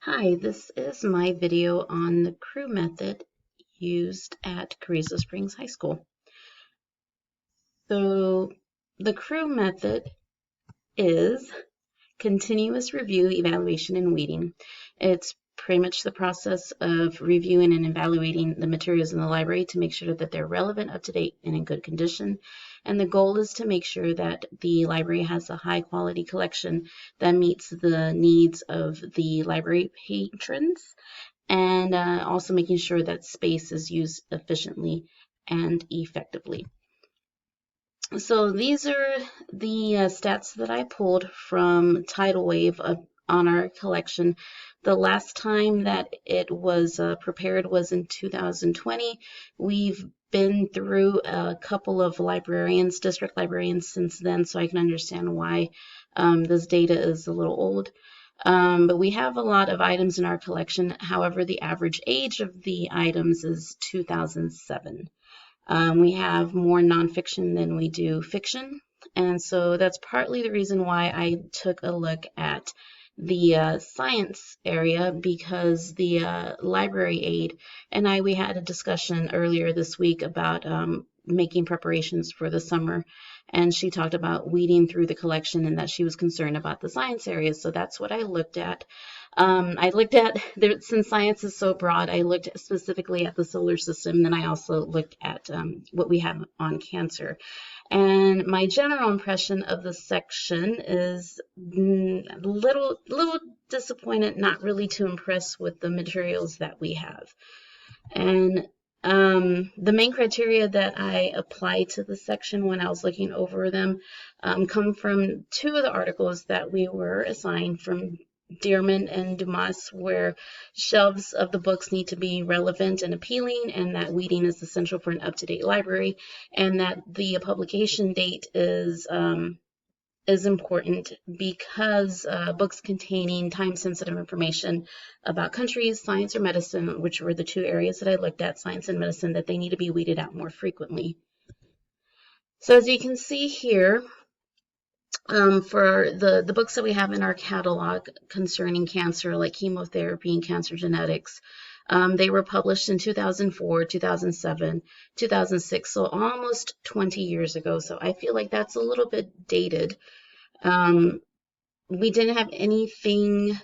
Hi, this is my video on the crew method used at Carrizo Springs High School. So the crew method is continuous review, evaluation, and weeding. It's pretty much the process of reviewing and evaluating the materials in the library to make sure that they're relevant, up to date, and in good condition. And the goal is to make sure that the library has a high quality collection that meets the needs of the library patrons, and also making sure that space is used efficiently and effectively. So these are the stats that I pulled from Tidal Wave on our collection. The last time that it was prepared was in 2020. We've been through a couple of librarians, district librarians since then, so I can understand why this data is a little old. But we have a lot of items in our collection. However, the average age of the items is 2007. We have more nonfiction than we do fiction, and so that's partly the reason why I took a look at the science area, because the library aide and we had a discussion earlier this week about making preparations for the summer, and she talked about weeding through the collection and that she was concerned about the science area. So that's what I looked at. Since science is so broad, I looked specifically at the solar system, then I also looked at what we have on cancer. And my general impression of the section is little disappointed, not really too impressed with the materials that we have. And the main criteria that I applied to the section when I was looking over them come from two of the articles that we were assigned from Dearman and Dumas, where shelves of the books need to be relevant and appealing, and that weeding is essential for an up-to-date library, and that the publication date is important because books containing time-sensitive information about countries, science, or medicine, which were the two areas that I looked at, science and medicine, that they need to be weeded out more frequently. So as you can see here, for the books that we have in our catalog concerning cancer, like chemotherapy and cancer genetics, they were published in 2004, 2007, 2006, so almost 20 years ago. So I feel like that's a little bit dated. We didn't have anything,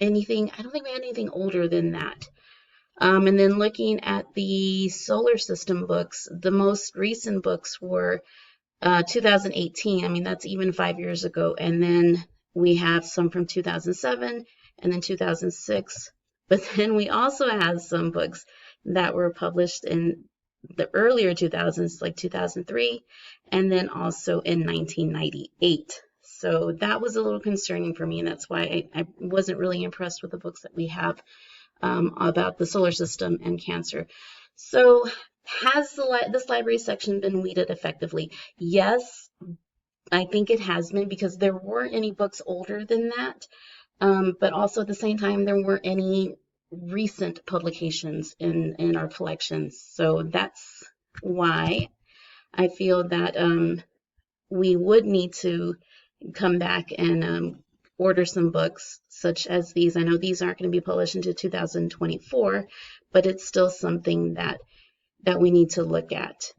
I don't think we had anything older than that. And then looking at the solar system books, the most recent books were 2018. I mean, that's even 5 years ago. And then we have some from 2007 and then 2006. But then we also have some books that were published in the earlier 2000s, like 2003, and then also in 1998. So that was a little concerning for me, and that's why I wasn't really impressed with the books that we have about the solar system and cancer. So has this library section been weeded effectively? Yes, I think it has been, because there weren't any books older than that, but also at the same time there weren't any recent publications in our collections. So that's why I feel that we would need to come back and order some books such as these. I know these aren't going to be published until 2024, but it's still something that we need to look at.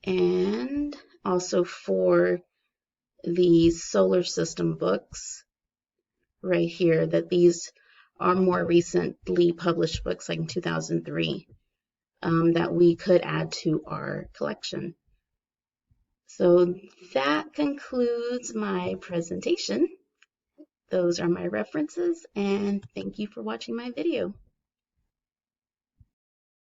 And also for the solar system books right here, that these are more recently published books, like in 2003, that we could add to our collection. So that concludes my presentation. Those are my references, and thank you for watching my video.